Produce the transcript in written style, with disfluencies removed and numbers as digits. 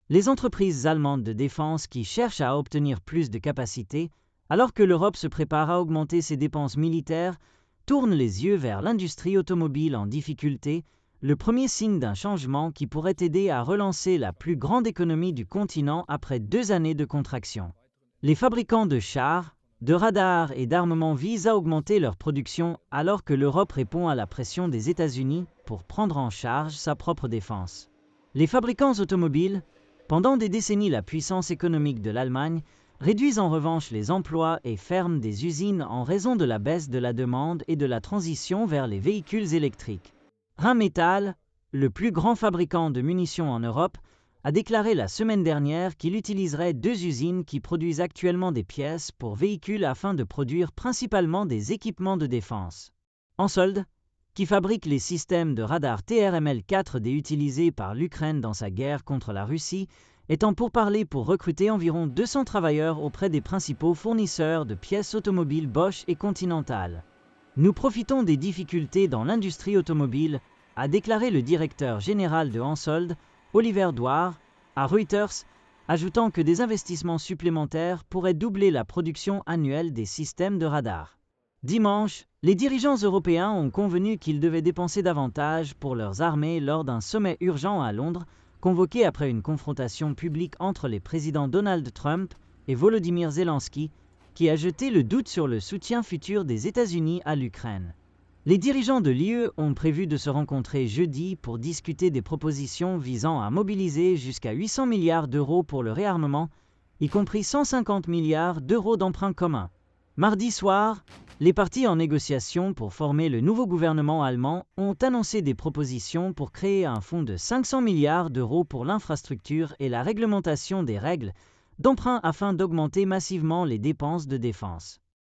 Les entreprises allemandes de défense qui cherchent à obtenir plus de capacités, alors que l'Europe se prépare à augmenter ses dépenses militaires, tournent les yeux vers l'industrie automobile en difficulté, le premier signe d'un changement qui pourrait aider à relancer la plus grande économie du continent après 2 années de contraction. Les fabricants de chars, de radars et d'armements visent à augmenter leur production alors que l'Europe répond à la pression des États-Unis pour prendre en charge sa propre défense. Les fabricants automobiles, pendant des décennies la puissance économique de l'Allemagne, réduisent en revanche les emplois et ferment des usines en raison de la baisse de la demande et de la transition vers les véhicules électriques. Rheinmetall, le plus grand fabricant de munitions en Europe, a déclaré la semaine dernière qu'il utiliserait 2 usines qui produisent actuellement des pièces pour véhicules afin de produire principalement des équipements de défense. Hensoldt, qui fabrique les systèmes de radar TRML-4D utilisés par l'Ukraine dans sa guerre contre la Russie, est en pourparlers pour recruter environ 200 travailleurs auprès des principaux fournisseurs de pièces automobiles Bosch et Continental. Nous profitons des difficultés dans l'industrie automobile, a déclaré le directeur général de Hensoldt, Oliver Dwar, à Reuters, ajoutant que des investissements supplémentaires pourraient doubler la production annuelle des systèmes de radar. Dimanche, les dirigeants européens ont convenu qu'ils devaient dépenser davantage pour leurs armées lors d'un sommet urgent à Londres, convoqué après une confrontation publique entre les présidents Donald Trump et Volodymyr Zelensky, qui a jeté le doute sur le soutien futur des États-Unis à l'Ukraine. Les dirigeants de l'UE ont prévu de se rencontrer jeudi pour discuter des propositions visant à mobiliser jusqu'à 800 milliards d'euros pour le réarmement, y compris 150 milliards d'euros d'emprunts communs. Mardi soir, les partis en négociation pour former le nouveau gouvernement allemand ont annoncé des propositions pour créer un fonds de 500 milliards d'euros pour l'infrastructure et la réglementation des règles d'emprunt afin d'augmenter massivement les dépenses de défense.